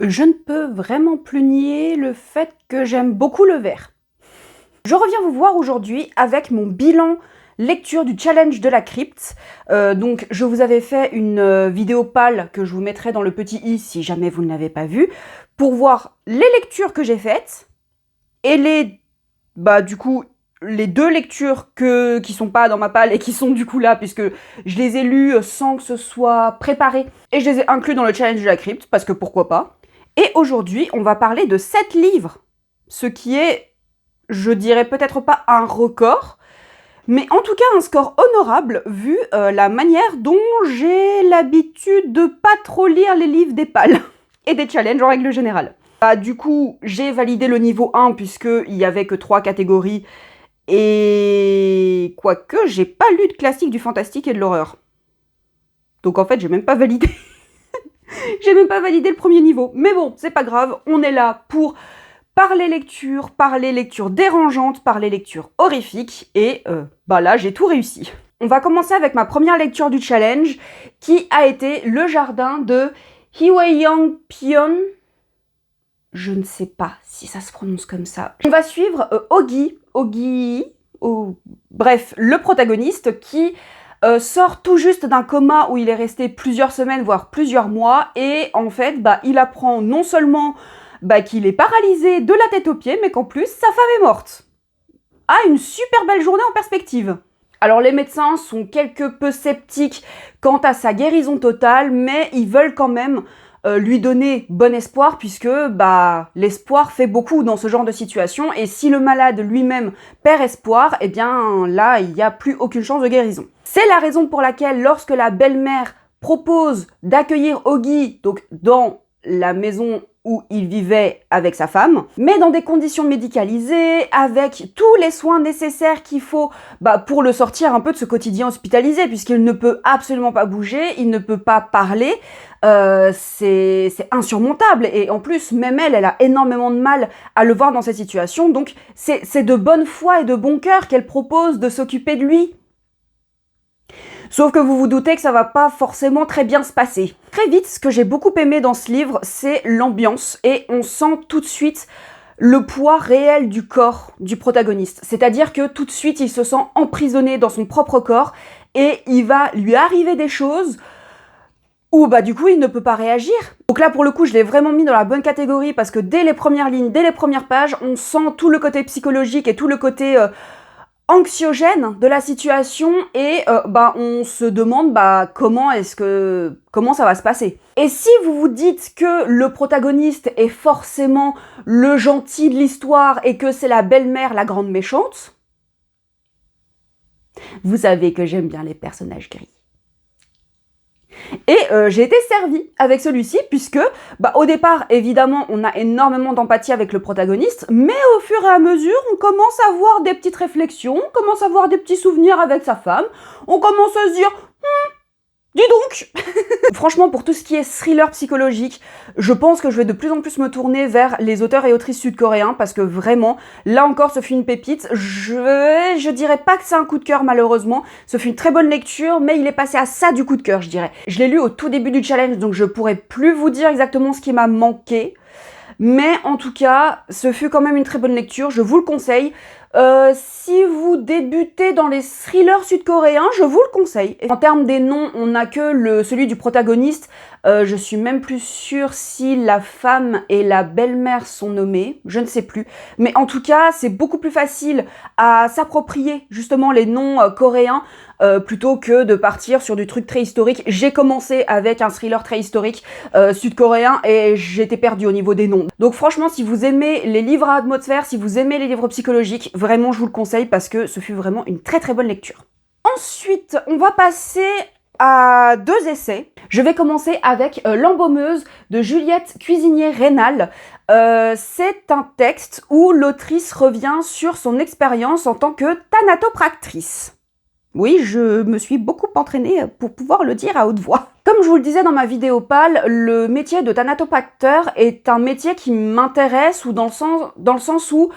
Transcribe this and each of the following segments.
Je ne peux vraiment plus nier le fait que j'aime beaucoup le vert. Je reviens vous voir aujourd'hui avec mon bilan lecture du challenge de la crypte. Donc je vous avais fait une vidéo pâle que je vous mettrai dans le petit i si jamais vous ne l'avez pas vue, pour voir les lectures que j'ai faites et les deux lectures qui sont pas dans ma palle et qui sont du coup là, puisque je les ai lues sans que ce soit préparé, et je les ai inclus dans le challenge de la crypte, parce que pourquoi pas. Et aujourd'hui, on va parler de 7 livres, ce qui est, je dirais peut-être pas un record, mais en tout cas un score honorable, vu la manière dont j'ai l'habitude de pas trop lire les livres des pales, et des challenges en règle générale. Du coup, j'ai validé le niveau 1, puisqu'il y avait que 3 catégories, et quoique, j'ai pas lu de classique du fantastique et de l'horreur. Donc en fait, j'ai même pas validé. J'ai même pas validé le premier niveau. Mais bon, c'est pas grave, on est là pour parler lectures dérangeantes, parler lectures horrifiques, et là, j'ai tout réussi. On va commencer avec ma première lecture du challenge, qui a été Le Jardin de Hwee-young Pyeon. Je ne sais pas si ça se prononce comme ça. On va suivre bref, le protagoniste qui sort tout juste d'un coma où il est resté plusieurs semaines, voire plusieurs mois, et en fait, il apprend non seulement qu'il est paralysé de la tête aux pieds, mais qu'en plus, sa femme est morte. Ah, une super belle journée en perspective. Alors les médecins sont quelque peu sceptiques quant à sa guérison totale, mais ils veulent quand même lui donner bon espoir, puisque l'espoir fait beaucoup dans ce genre de situation, et si le malade lui-même perd espoir, eh bien là, il n'y a plus aucune chance de guérison. C'est la raison pour laquelle, lorsque la belle-mère propose d'accueillir Ogi, donc dans la maison où il vivait avec sa femme, mais dans des conditions médicalisées, avec tous les soins nécessaires qu'il faut pour le sortir un peu de ce quotidien hospitalisé, puisqu'il ne peut absolument pas bouger, il ne peut pas parler, c'est insurmontable. Et en plus, même elle a énormément de mal à le voir dans cette situation, donc c'est de bonne foi et de bon cœur qu'elle propose de s'occuper de lui. Sauf que vous vous doutez que ça va pas forcément très bien se passer. Très vite, ce que j'ai beaucoup aimé dans ce livre, c'est l'ambiance, et on sent tout de suite le poids réel du corps du protagoniste. C'est-à-dire que tout de suite, il se sent emprisonné dans son propre corps, et il va lui arriver des choses où du coup il ne peut pas réagir. Donc là pour le coup je l'ai vraiment mis dans la bonne catégorie, parce que dès les premières lignes, dès les premières pages, on sent tout le côté psychologique et tout le côté anxiogène de la situation, et on se demande comment ça va se passer. Et si vous vous dites que le protagoniste est forcément le gentil de l'histoire et que c'est la belle-mère la grande méchante, vous savez que j'aime bien les personnages gris. Et j'ai été servie avec celui-ci, puisque au départ, évidemment, on a énormément d'empathie avec le protagoniste, mais au fur et à mesure, on commence à avoir des petites réflexions, on commence à avoir des petits souvenirs avec sa femme, on commence à se dire dis donc. Franchement, pour tout ce qui est thriller psychologique, je pense que je vais de plus en plus me tourner vers les auteurs et autrices sud-coréens, parce que vraiment, là encore, ce fut une pépite. Je dirais pas que c'est un coup de cœur, malheureusement. Ce fut une très bonne lecture, mais il est passé à ça du coup de cœur, je dirais. Je l'ai lu au tout début du challenge, donc je pourrais plus vous dire exactement ce qui m'a manqué. Mais en tout cas, ce fut quand même une très bonne lecture, je vous le conseille. Si vous débutez dans les thrillers sud-coréens, je vous le conseille. En termes des noms, on n'a que celui du protagoniste. Je suis même plus sûre si la femme et la belle-mère sont nommées, je ne sais plus. Mais en tout cas, c'est beaucoup plus facile à s'approprier justement les noms coréens, plutôt que de partir sur du truc très historique. J'ai commencé avec un thriller très historique sud-coréen, et j'étais perdue au niveau des noms. Donc franchement, si vous aimez les livres à atmosphère, si vous aimez les livres psychologiques, vraiment je vous le conseille, parce que ce fut vraiment une très très bonne lecture. Ensuite, on va passer à 2 essais. Je vais commencer avec L'embaumeuse de Juliette Cuisinier-Rénal. C'est un texte où l'autrice revient sur son expérience en tant que thanatopractrice. Oui, je me suis beaucoup entraînée pour pouvoir le dire à haute voix. Comme je vous le disais dans ma vidéo pâle, le métier de thanatopracteur est un métier qui m'intéresse, ou dans le sens où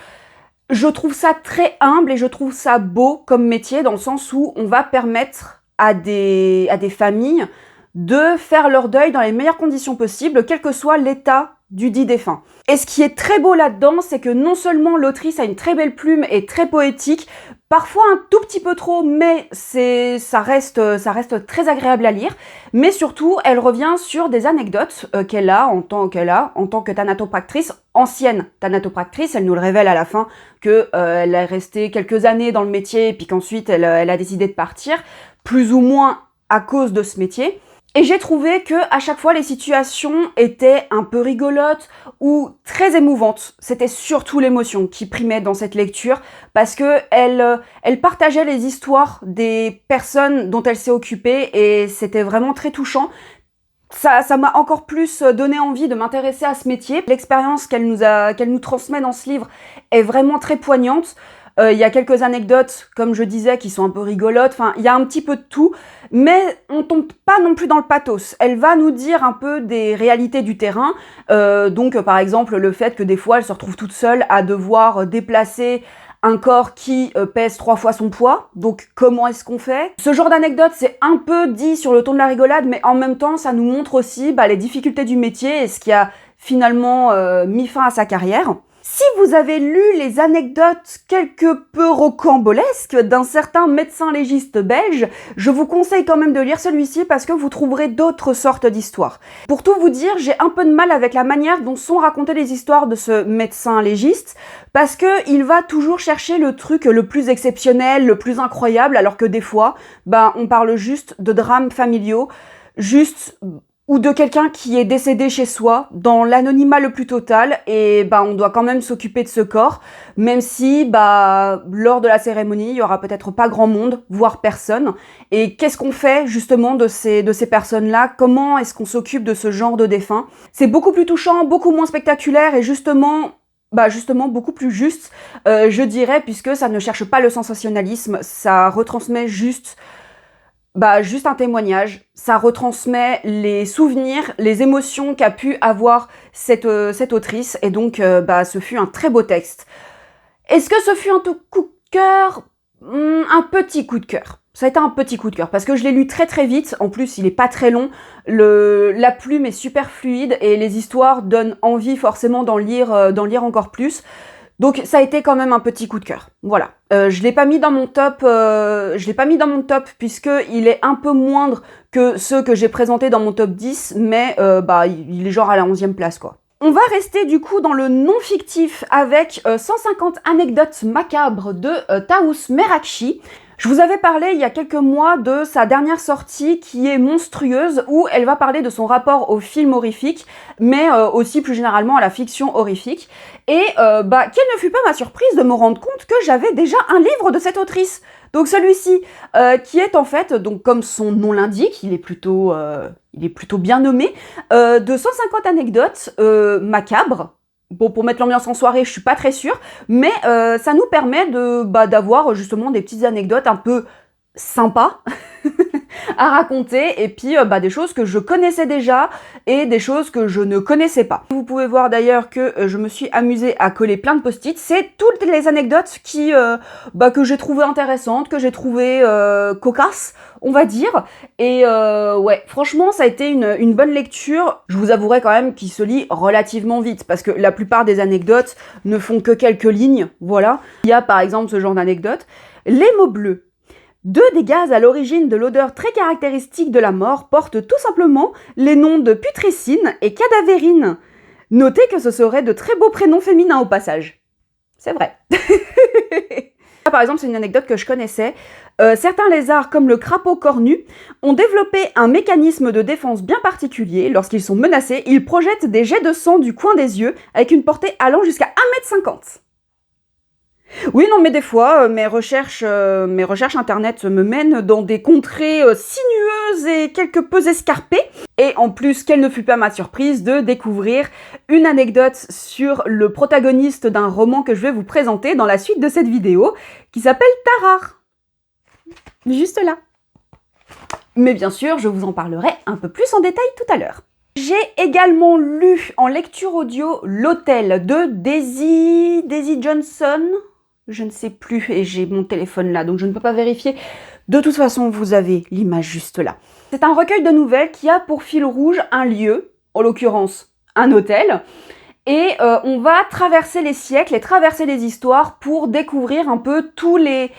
je trouve ça très humble, et je trouve ça beau comme métier, dans le sens où on va permettre à des familles de faire leur deuil dans les meilleures conditions possibles, quel que soit l'état du dit défunt. Et ce qui est très beau là-dedans, c'est que non seulement l'autrice a une très belle plume et très poétique, parfois un tout petit peu trop, mais ça reste très agréable à lire, mais surtout, elle revient sur des anecdotes qu'elle a en tant que thanatopractrice, ancienne thanatopractrice. Elle nous le révèle à la fin que elle est restée quelques années dans le métier, puis qu'ensuite elle a décidé de partir, plus ou moins à cause de ce métier. Et j'ai trouvé que à chaque fois les situations étaient un peu rigolotes ou très émouvantes. C'était surtout l'émotion qui primait dans cette lecture parce que elle partageait les histoires des personnes dont elle s'est occupée et c'était vraiment très touchant. Ça m'a encore plus donné envie de m'intéresser à ce métier. L'expérience qu'elle nous transmet dans ce livre est vraiment très poignante. Il y a quelques anecdotes, comme je disais, qui sont un peu rigolotes. Enfin, il y a un petit peu de tout, mais on tombe pas non plus dans le pathos. Elle va nous dire un peu des réalités du terrain. Donc, par exemple, le fait que des fois, elle se retrouve toute seule à devoir déplacer un corps qui pèse 3 fois son poids. Donc, comment est-ce qu'on fait? Ce genre d'anecdote, c'est un peu dit sur le ton de la rigolade, mais en même temps, ça nous montre aussi les difficultés du métier et ce qui a finalement mis fin à sa carrière. Si vous avez lu les anecdotes quelque peu rocambolesques d'un certain médecin légiste belge, je vous conseille quand même de lire celui-ci parce que vous trouverez d'autres sortes d'histoires. Pour tout vous dire, j'ai un peu de mal avec la manière dont sont racontées les histoires de ce médecin légiste parce que il va toujours chercher le truc le plus exceptionnel, le plus incroyable, alors que des fois, on parle juste de drames familiaux, ou de quelqu'un qui est décédé chez soi, dans l'anonymat le plus total, et on doit quand même s'occuper de ce corps, même si lors de la cérémonie, il y aura peut-être pas grand monde, voire personne. Et qu'est-ce qu'on fait justement de ces personnes-là? Comment est-ce qu'on s'occupe de ce genre de défunt? C'est beaucoup plus touchant, beaucoup moins spectaculaire, et justement beaucoup plus juste, je dirais, puisque ça ne cherche pas le sensationnalisme, ça retransmet juste un témoignage, ça retransmet les souvenirs, les émotions qu'a pu avoir cette autrice, et donc ce fut un très beau texte. Est-ce que ce fut un tout coup de cœur? Un petit coup de cœur. Ça a été un petit coup de cœur, parce que je l'ai lu très très vite, en plus il est pas très long, la plume est super fluide, et les histoires donnent envie forcément d'en lire encore plus. Donc ça a été quand même un petit coup de cœur. Voilà. Je l'ai pas mis dans mon top, puisque il est un peu moindre que ceux que j'ai présentés dans mon top 10, mais il est genre à la 11e place quoi. On va rester du coup dans le non-fictif avec 150 anecdotes macabres de Taous Merakchi. Je vous avais parlé il y a quelques mois de sa dernière sortie qui est monstrueuse, où elle va parler de son rapport au film horrifique, mais aussi plus généralement à la fiction horrifique. Et quelle ne fut pas ma surprise de me rendre compte que j'avais déjà un livre de cette autrice. Donc celui-ci, qui est en fait, donc comme son nom l'indique, il est plutôt bien nommé, de 150 anecdotes macabres. Bon, pour mettre l'ambiance en soirée, je suis pas très sûre, mais ça nous permet d'avoir justement des petites anecdotes un peu sympas à raconter, et puis des choses que je connaissais déjà et des choses que je ne connaissais pas. Vous pouvez voir d'ailleurs que je me suis amusée à coller plein de post-it. C'est toutes les anecdotes que j'ai trouvées intéressantes, que j'ai trouvées cocasses, on va dire. Et ouais, franchement, ça a été une bonne lecture. Je vous avouerai quand même qu'il se lit relativement vite, parce que la plupart des anecdotes ne font que quelques lignes, voilà. Il y a par exemple ce genre d'anecdote. Les mots bleus. 2 des gaz à l'origine de l'odeur très caractéristique de la mort portent tout simplement les noms de putrécine et cadavérine. Notez que ce seraient de très beaux prénoms féminins au passage. C'est vrai. Par exemple, c'est une anecdote que je connaissais. Certains lézards, comme le crapaud cornu, ont développé un mécanisme de défense bien particulier. Lorsqu'ils sont menacés, ils projettent des jets de sang du coin des yeux avec une portée allant jusqu'à 1,50 m. Oui, non, mais des fois, mes recherches internet me mènent dans des contrées sinueuses et quelque peu escarpées. Et en plus, quelle ne fut pas ma surprise de découvrir une anecdote sur le protagoniste d'un roman que je vais vous présenter dans la suite de cette vidéo, qui s'appelle Tarare. Juste là. Mais bien sûr, je vous en parlerai un peu plus en détail tout à l'heure. J'ai également lu en lecture audio L'Hôtel de Daisy Johnson. Je ne sais plus, et j'ai mon téléphone là, donc je ne peux pas vérifier. De toute façon, vous avez l'image juste là. C'est un recueil de nouvelles qui a pour fil rouge un lieu, en l'occurrence un hôtel. Et on va traverser les siècles et traverser les histoires pour découvrir un peu tous les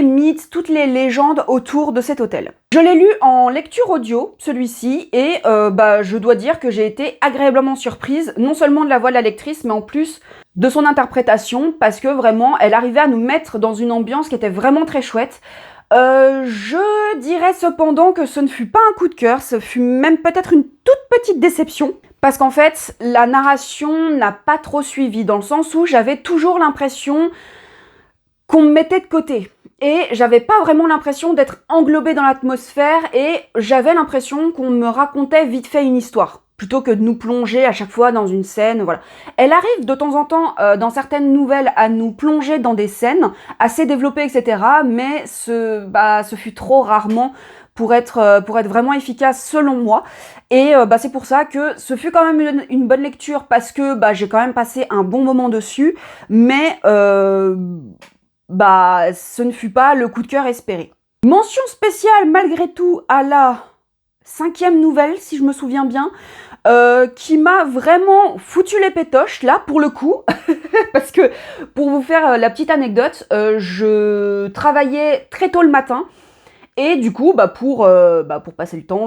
mythes, toutes les légendes autour de cet hôtel. Je l'ai lu en lecture audio, celui-ci, et je dois dire que j'ai été agréablement surprise, non seulement de la voix de la lectrice, mais en plus de son interprétation, parce que vraiment, elle arrivait à nous mettre dans une ambiance qui était vraiment très chouette. Je dirais cependant que ce ne fut pas un coup de cœur, ce fut même peut-être une toute petite déception, parce qu'en fait, la narration n'a pas trop suivi, dans le sens où j'avais toujours l'impression qu'on me mettait de côté. Et j'avais pas vraiment l'impression d'être englobée dans l'atmosphère, et j'avais l'impression qu'on me racontait vite fait une histoire, plutôt que de nous plonger à chaque fois dans une scène, voilà. Elle arrive de temps en temps, dans certaines nouvelles, à nous plonger dans des scènes assez développées, etc. Mais ce fut trop rarement pour être vraiment efficace selon moi. Et c'est pour ça que ce fut quand même une bonne lecture, parce que j'ai quand même passé un bon moment dessus, mais ce ne fut pas le coup de cœur espéré. Mention spéciale malgré tout à la 5e nouvelle, si je me souviens bien, qui m'a vraiment foutu les pétoches, là, pour le coup, parce que, pour vous faire la petite anecdote, je travaillais très tôt le matin, et du coup, pour passer le temps,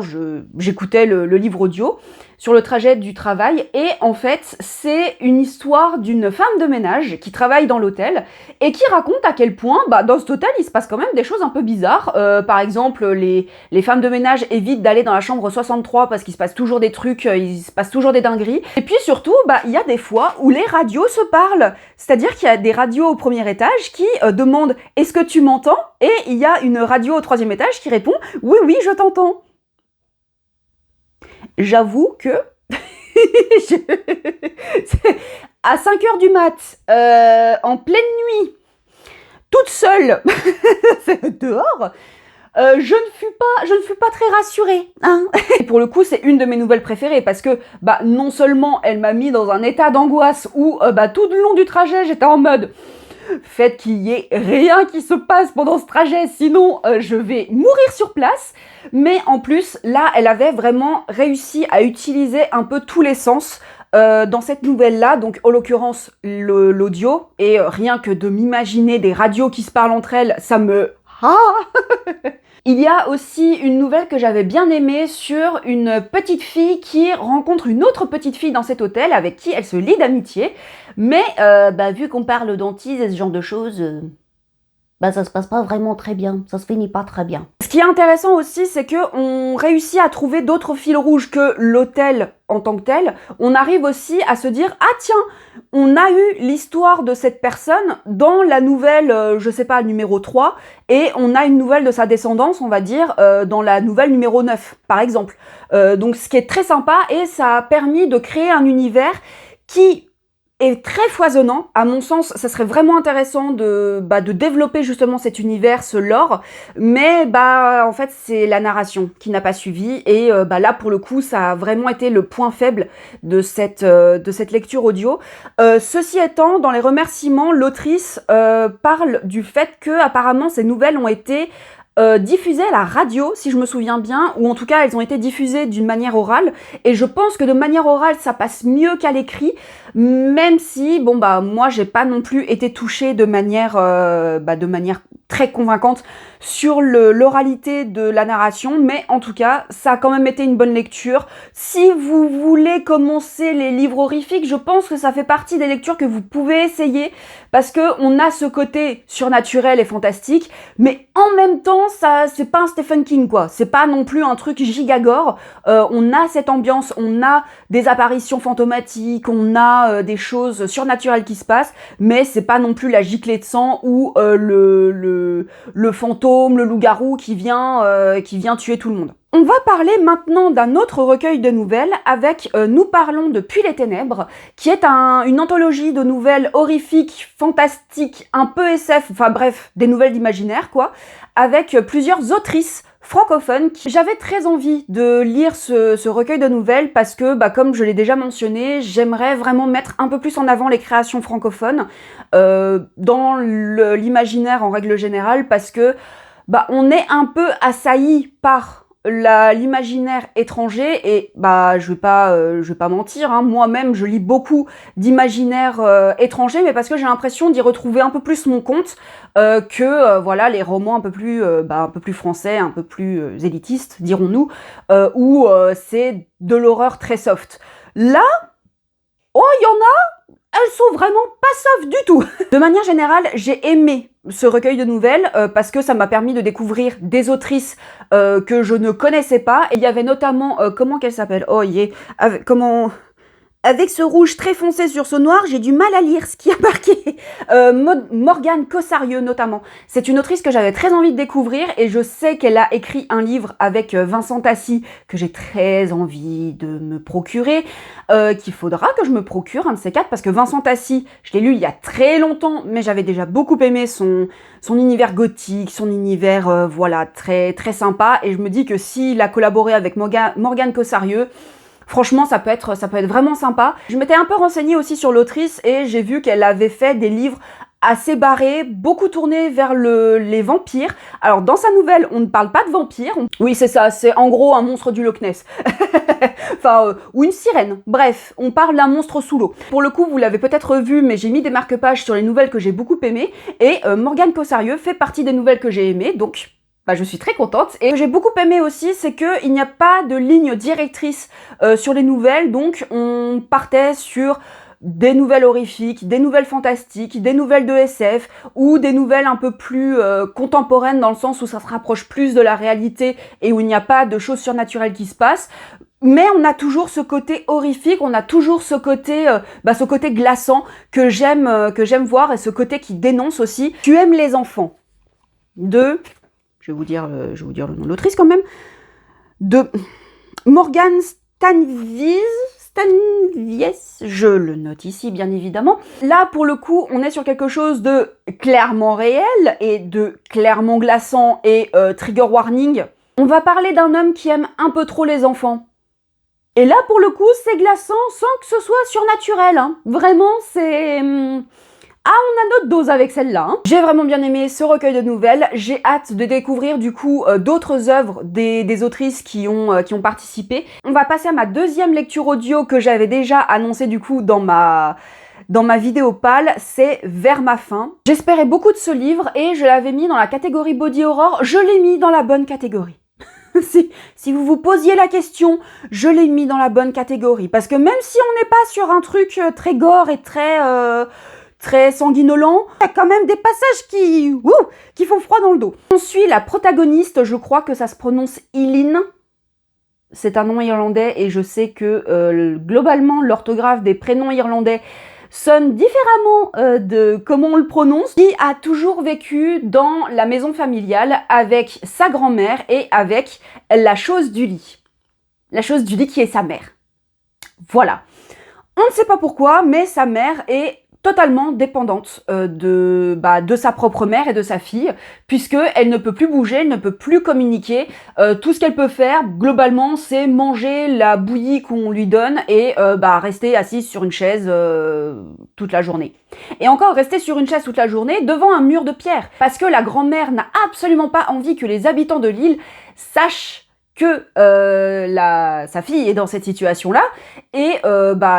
j'écoutais le livre audio sur le trajet du travail. Et en fait, c'est une histoire d'une femme de ménage qui travaille dans l'hôtel et qui raconte à quel point, dans cet hôtel, il se passe quand même des choses un peu bizarres. Par exemple, les femmes de ménage évitent d'aller dans la chambre 63 parce qu'il se passe toujours des trucs, il se passe toujours des dingueries. Et puis surtout, il y a des fois où les radios se parlent. C'est-à-dire qu'il y a des radios au premier étage qui demandent « Est-ce que tu m'entends ?» Et il y a une radio au 3e étage qui répond « Oui, oui, je t'entends ». J'avoue que à 5h du mat, en pleine nuit, toute seule, dehors, je ne fus pas très rassurée, hein. Et pour le coup, c'est une de mes nouvelles préférées, parce que non seulement elle m'a mis dans un état d'angoisse où tout le long du trajet, j'étais en mode faites qu'il y ait rien qui se passe pendant ce trajet, sinon je vais mourir sur place. Mais en plus, là, elle avait vraiment réussi à utiliser un peu tous les sens dans cette nouvelle-là, donc en l'occurrence l'audio, et rien que de m'imaginer des radios qui se parlent entre elles, ça me... Il y a aussi une nouvelle que j'avais bien aimée sur une petite fille qui rencontre une autre petite fille dans cet hôtel avec qui elle se lie d'amitié. Mais vu qu'on parle d'antise et ce genre de choses, ça se passe pas vraiment très bien, ça se finit pas très bien. Ce qui est intéressant aussi, c'est qu'on réussit à trouver d'autres fils rouges que l'hôtel en tant que tel. On arrive aussi à se dire « Ah tiens, on a eu l'histoire de cette personne dans la nouvelle, je sais pas, numéro 3, et on a une nouvelle de sa descendance, on va dire, dans la nouvelle numéro 9, par exemple. » Donc ce qui est très sympa, et ça a permis de créer un univers qui est très foisonnant. À mon sens, ça serait vraiment intéressant de développer justement cet univers, ce lore, mais en fait c'est la narration qui n'a pas suivi, et là pour le coup ça a vraiment été le point faible de cette lecture audio. Ceci étant, dans les remerciements, l'autrice parle du fait que apparemment ces nouvelles ont été diffusées à la radio, si je me souviens bien, ou en tout cas elles ont été diffusées d'une manière orale, et je pense que de manière orale ça passe mieux qu'à l'écrit, même si, moi j'ai pas non plus été touchée de manière très convaincante sur l'oralité de la narration, mais en tout cas, ça a quand même été une bonne lecture. Si vous voulez commencer les livres horrifiques, je pense que ça fait partie des lectures que vous pouvez essayer, parce que on a ce côté surnaturel et fantastique, mais en même temps, ça, c'est pas un Stephen King, quoi. C'est pas non plus un truc gigagore. On a cette ambiance, on a des apparitions fantomatiques, on a des choses surnaturelles qui se passent, mais c'est pas non plus la giclée de sang ou le fantôme, le loup-garou qui vient tuer tout le monde. On va parler maintenant d'un autre recueil de nouvelles avec Nous parlons de Puis les ténèbres, qui est une anthologie de nouvelles horrifiques, fantastiques, un peu SF, enfin bref, des nouvelles d'imaginaire quoi, avec plusieurs autrices francophones. J'avais très envie de lire ce recueil de nouvelles parce que, comme je l'ai déjà mentionné, j'aimerais vraiment mettre un peu plus en avant les créations francophones dans l'imaginaire en règle générale, parce que on est un peu assailli par l'imaginaire étranger et bah je vais pas mentir, hein, moi-même je lis beaucoup d'imaginaires étrangers, mais parce que j'ai l'impression d'y retrouver un peu plus mon compte que voilà les romans un peu plus français, un peu plus élitistes, dirons-nous, où c'est de l'horreur très soft. Là, oh, il y en a, elles sont vraiment pas soft du tout. De manière générale, j'ai aimé ce recueil de nouvelles parce que ça m'a permis de découvrir des autrices que je ne connaissais pas. Et il y avait notamment, comment qu'elle s'appelle? Oh, comment... Avec ce rouge très foncé sur ce noir, j'ai du mal à lire ce qui a marqué. Morgane Cossarieux notamment. C'est une autrice que j'avais très envie de découvrir et je sais qu'elle a écrit un livre avec Vincent Tassi que j'ai très envie de me procurer, qu'il faudra que je me procure, un de ces quatre, parce que Vincent Tassi, je l'ai lu il y a très longtemps, mais j'avais déjà beaucoup aimé son univers gothique, son univers voilà très très sympa, et je me dis que s'il a collaboré avec Morgane Cossarieux, franchement, ça peut être vraiment sympa. Je m'étais un peu renseignée aussi sur l'autrice et j'ai vu qu'elle avait fait des livres assez barrés, beaucoup tournés vers les vampires. Alors, dans sa nouvelle, on ne parle pas de vampires. Oui, c'est ça, c'est en gros un monstre du Loch Ness. Enfin, ou une sirène. Bref, on parle d'un monstre sous l'eau. Pour le coup, vous l'avez peut-être vu, mais j'ai mis des marque-pages sur les nouvelles que j'ai beaucoup aimées. Et Morgane Cossarieux fait partie des nouvelles que j'ai aimées, donc... bah, je suis très contente. Et ce que j'ai beaucoup aimé aussi, c'est qu'il n'y a pas de ligne directrice sur les nouvelles. Donc, on partait sur des nouvelles horrifiques, des nouvelles fantastiques, des nouvelles de SF ou des nouvelles un peu plus contemporaines dans le sens où ça se rapproche plus de la réalité et où il n'y a pas de choses surnaturelles qui se passent. Mais on a toujours ce côté horrifique, on a toujours ce côté glaçant que j'aime voir, et ce côté qui dénonce aussi. Tu aimes les enfants. Je vais vous dire le nom de l'autrice quand même, de Morgane Stanvies, je le note ici bien évidemment. Là pour le coup on est sur quelque chose de clairement réel et de clairement glaçant et trigger warning. On va parler d'un homme qui aime un peu trop les enfants. Et là pour le coup c'est glaçant sans que ce soit surnaturel, hein. Vraiment c'est... Ah, on a notre dose avec celle-là. Hein. J'ai vraiment bien aimé ce recueil de nouvelles. J'ai hâte de découvrir du coup d'autres œuvres des autrices qui ont participé. On va passer à ma deuxième lecture audio que j'avais déjà annoncée du coup dans ma vidéo pâle, c'est Vers ma fin. J'espérais beaucoup de ce livre et je l'avais mis dans la catégorie Body Horror. Je l'ai mis dans la bonne catégorie. Si vous vous posiez la question, je l'ai mis dans la bonne catégorie. Parce que même si on n'est pas sur un truc très gore et très sanguinolent, il y a quand même des passages qui font froid dans le dos. On suit la protagoniste, je crois que ça se prononce Eileen. C'est un nom irlandais et je sais que globalement l'orthographe des prénoms irlandais sonne différemment de comment on le prononce, qui a toujours vécu dans la maison familiale avec sa grand-mère et avec la chose du lit. La chose du lit qui est sa mère. Voilà. On ne sait pas pourquoi, mais sa mère est totalement dépendante de sa propre mère et de sa fille, puisqu'elle ne peut plus bouger, elle ne peut plus communiquer. Tout ce qu'elle peut faire, globalement, c'est manger la bouillie qu'on lui donne et rester assise sur une chaise toute la journée. Et encore rester sur une chaise toute la journée devant un mur de pierre, parce que la grand-mère n'a absolument pas envie que les habitants de l'île sachent que sa fille est dans cette situation-là, et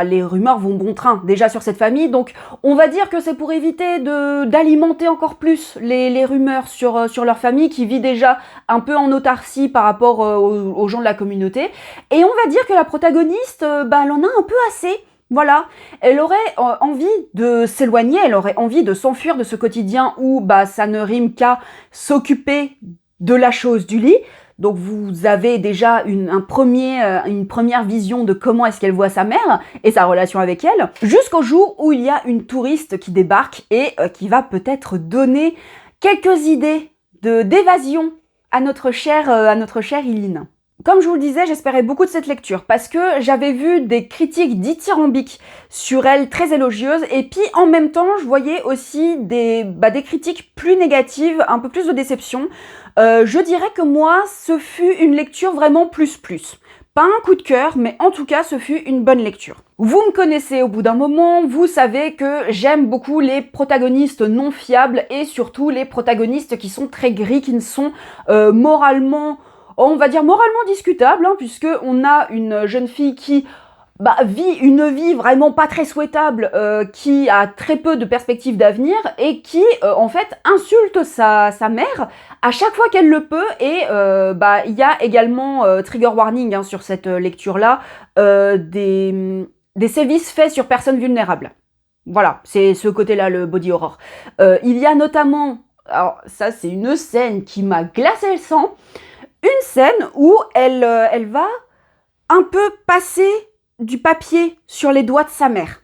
les rumeurs vont bon train déjà sur cette famille, donc on va dire que c'est pour éviter d'alimenter encore plus les rumeurs sur leur famille qui vit déjà un peu en autarcie par rapport aux gens de la communauté, et on va dire que la protagoniste, elle en a un peu assez. Voilà, elle aurait envie de s'éloigner, elle aurait envie de s'enfuir de ce quotidien où ça ne rime qu'à s'occuper de la chose du lit. Donc vous avez déjà une première vision de comment est-ce qu'elle voit sa mère et sa relation avec elle, jusqu'au jour où il y a une touriste qui débarque et qui va peut-être donner quelques idées d'évasion à notre chère Eileen. Comme je vous le disais, j'espérais beaucoup de cette lecture parce que j'avais vu des critiques dithyrambiques sur elle très élogieuses, et puis en même temps je voyais aussi des critiques plus négatives, un peu plus de déception. Je dirais que moi, ce fut une lecture vraiment plus. Pas un coup de cœur, mais en tout cas, ce fut une bonne lecture. Vous me connaissez au bout d'un moment, vous savez que j'aime beaucoup les protagonistes non fiables et surtout les protagonistes qui sont très gris, qui ne sont moralement on va dire moralement discutable, hein, puisque on a une jeune fille qui vit une vie vraiment pas très souhaitable, qui a très peu de perspectives d'avenir et qui, en fait, insulte sa mère à chaque fois qu'elle le peut. Et il y a également, trigger warning, hein, sur cette lecture-là, des sévices faits sur personnes vulnérables. Voilà, c'est ce côté-là, le body horror. Il y a notamment, alors ça c'est une scène qui m'a glacé le sang, une scène où elle va un peu passer du papier sur les doigts de sa mère.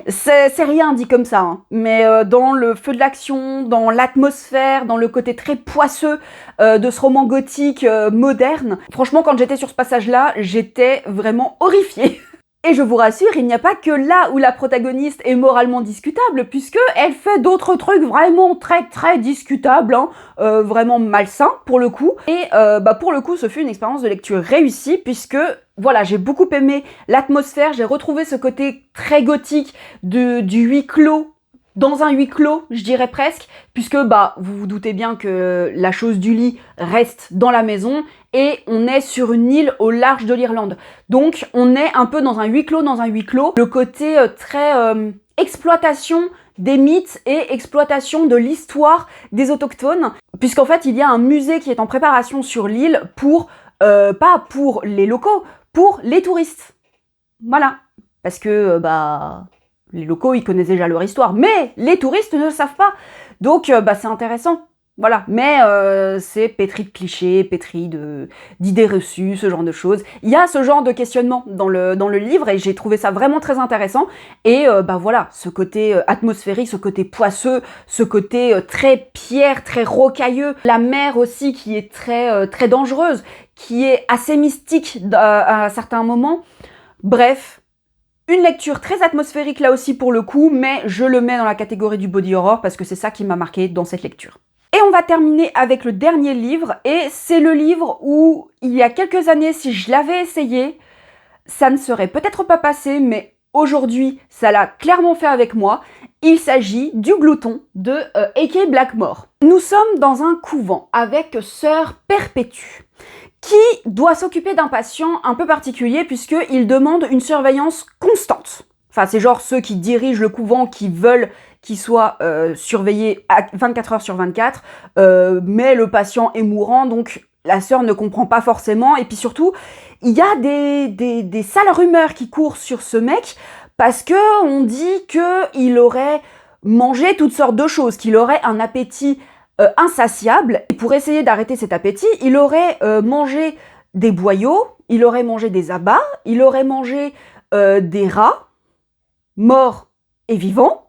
C'est rien dit comme ça, hein, mais dans le feu de l'action, dans l'atmosphère, dans le côté très poisseux de ce roman gothique moderne, franchement, quand j'étais sur ce passage-là, j'étais vraiment horrifiée. Et je vous rassure, il n'y a pas que là où la protagoniste est moralement discutable, puisque elle fait d'autres trucs vraiment très très discutables, hein, vraiment malsains pour le coup. Et pour le coup, ce fut une expérience de lecture réussie, puisque voilà, j'ai beaucoup aimé l'atmosphère, j'ai retrouvé ce côté très gothique du huis clos, dans un huis clos, je dirais presque, puisque vous vous doutez bien que la chose du lit reste dans la maison, et on est sur une île au large de l'Irlande. Donc on est un peu dans un huis clos, le côté très exploitation des mythes et exploitation de l'histoire des autochtones, puisqu'en fait il y a un musée qui est en préparation sur l'île pour, pas pour les locaux, pour les touristes. Voilà, parce que les locaux, ils connaissent déjà leur histoire, mais les touristes ne le savent pas. Donc, c'est intéressant. Voilà, mais c'est pétri de clichés, pétri d'idées reçues, ce genre de choses. Il y a ce genre de questionnement dans le livre et j'ai trouvé ça vraiment très intéressant. Et voilà, ce côté atmosphérique, ce côté poisseux, ce côté très pierre, très rocailleux. La mer aussi qui est très, très dangereuse, qui est assez mystique à certains moments. Bref, une lecture très atmosphérique là aussi pour le coup, mais je le mets dans la catégorie du body horror parce que c'est ça qui m'a marqué dans cette lecture. Et on va terminer avec le dernier livre, et c'est le livre où, il y a quelques années, si je l'avais essayé, ça ne serait peut-être pas passé, mais aujourd'hui, ça l'a clairement fait avec moi. Il s'agit du Glouton de A.K. Blackmore. Nous sommes dans un couvent avec Sœur Perpétue, qui doit s'occuper d'un patient un peu particulier puisqu'il demande une surveillance constante. Enfin, c'est genre ceux qui dirigent le couvent qui veulent qu'il soit surveillé à 24 heures sur 24, mais le patient est mourant, donc la sœur ne comprend pas forcément. Et puis surtout, il y a des sales rumeurs qui courent sur ce mec parce que on dit qu'il aurait mangé toutes sortes de choses, qu'il aurait un appétit insatiable. Et pour essayer d'arrêter cet appétit, il aurait mangé des boyaux, il aurait mangé des abats, il aurait mangé des rats, morts et vivants,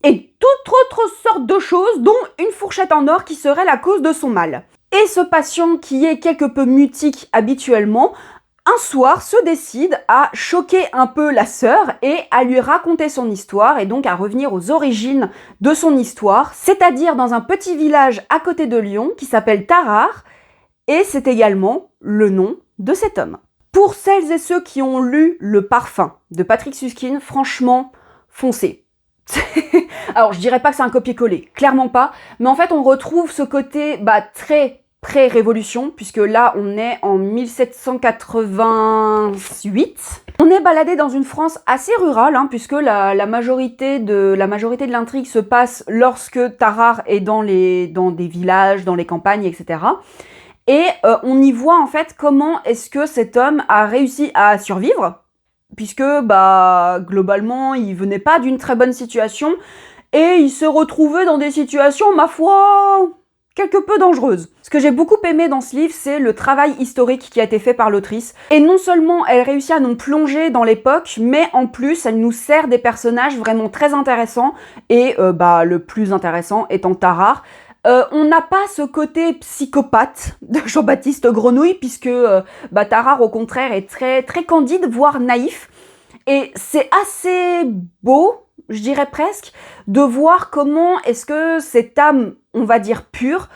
et toute autre sorte de choses, dont une fourchette en or qui serait la cause de son mal. Et ce patient, qui est quelque peu mutique habituellement, un soir se décide à choquer un peu la sœur et à lui raconter son histoire, et donc à revenir aux origines de son histoire, c'est-à-dire dans un petit village à côté de Lyon qui s'appelle Tarare, et c'est également le nom de cet homme. Pour celles et ceux qui ont lu Le Parfum de Patrick Süskind, franchement, foncez. Alors, je dirais pas que c'est un copier-coller, clairement pas, mais en fait, on retrouve ce côté très pré-révolution, puisque là, on est en 1788. On est baladé dans une France assez rurale, hein, puisque la majorité de l'intrigue se passe lorsque Tarare est dans des villages, dans les campagnes, etc. Et on y voit en fait comment est-ce que cet homme a réussi à survivre, puisque globalement il venait pas d'une très bonne situation et il se retrouvait dans des situations, ma foi, quelque peu dangereuses. Ce que j'ai beaucoup aimé dans ce livre, c'est le travail historique qui a été fait par l'autrice. Et non seulement elle réussit à nous plonger dans l'époque, mais en plus elle nous sert des personnages vraiment très intéressants, et le plus intéressant étant Tarare. On n'a pas ce côté psychopathe de Jean-Baptiste Grenouille, puisque Tarare, au contraire, est très, très candide, voire naïf. Et c'est assez beau, je dirais presque, de voir comment est-ce que cette âme, on va dire pure,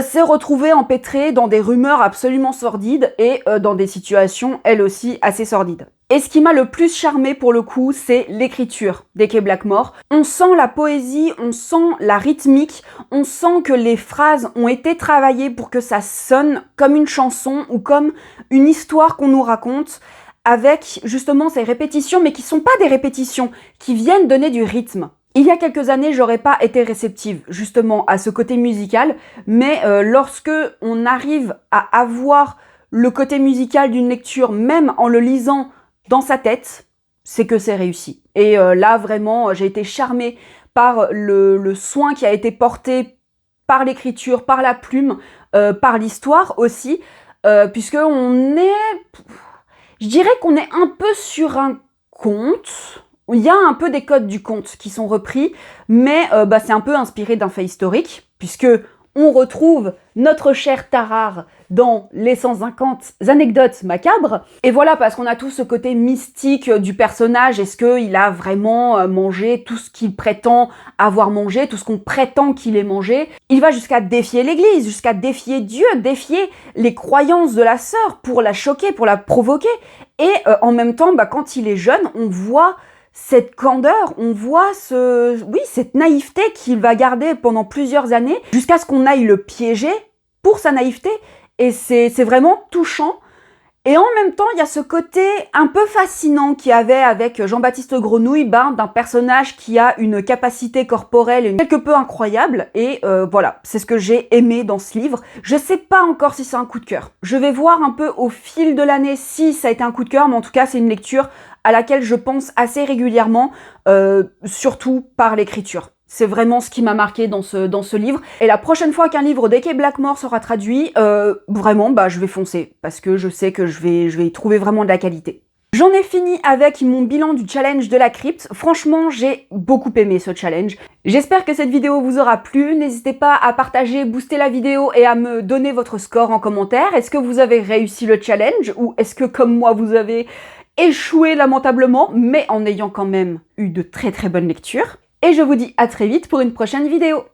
s'est retrouvée empêtrée dans des rumeurs absolument sordides et dans des situations, elles aussi, assez sordides. Et ce qui m'a le plus charmé pour le coup, c'est l'écriture d'A.K. Blackmore. On sent la poésie, on sent la rythmique, on sent que les phrases ont été travaillées pour que ça sonne comme une chanson ou comme une histoire qu'on nous raconte, avec justement ces répétitions, mais qui sont pas des répétitions, qui viennent donner du rythme. Il y a quelques années, j'aurais pas été réceptive justement à ce côté musical, mais lorsque on arrive à avoir le côté musical d'une lecture, même en le lisant dans sa tête, c'est que c'est réussi. Et là, vraiment, j'ai été charmée par le soin qui a été porté par l'écriture, par la plume, par l'histoire aussi, puisque on est... Je dirais qu'on est un peu sur un conte. Il y a un peu des codes du conte qui sont repris, mais c'est un peu inspiré d'un fait historique, puisque on retrouve notre cher Tarare dans les 150 anecdotes macabres. Et voilà, parce qu'on a tout ce côté mystique du personnage. Est-ce qu'il a vraiment mangé tout ce qu'il prétend avoir mangé, tout ce qu'on prétend qu'il ait mangé? Il va jusqu'à défier l'Église, jusqu'à défier Dieu, défier les croyances de la sœur pour la choquer, pour la provoquer. Et en même temps, quand il est jeune, on voit cette candeur, on voit cette naïveté qu'il va garder pendant plusieurs années, jusqu'à ce qu'on aille le piéger pour sa naïveté, et c'est vraiment touchant. Et en même temps, il y a ce côté un peu fascinant qu'il y avait avec Jean-Baptiste Grenouille, d'un personnage qui a une capacité corporelle quelque peu incroyable, et voilà, c'est ce que j'ai aimé dans ce livre. Je sais pas encore si c'est un coup de cœur. Je vais voir un peu au fil de l'année si ça a été un coup de cœur, mais en tout cas, c'est une lecture à laquelle je pense assez régulièrement, surtout par l'écriture. C'est vraiment ce qui m'a marqué dans ce livre. Et la prochaine fois qu'un livre d'A.K. Blackmore sera traduit, vraiment, je vais foncer, parce que je sais que je vais y trouver vraiment de la qualité. J'en ai fini avec mon bilan du challenge de la crypte. Franchement, j'ai beaucoup aimé ce challenge. J'espère que cette vidéo vous aura plu. N'hésitez pas à partager, booster la vidéo et à me donner votre score en commentaire. Est-ce que vous avez réussi le challenge, ou est-ce que, comme moi, vous avez échoué lamentablement, mais en ayant quand même eu de très très bonnes lectures? Et je vous dis à très vite pour une prochaine vidéo.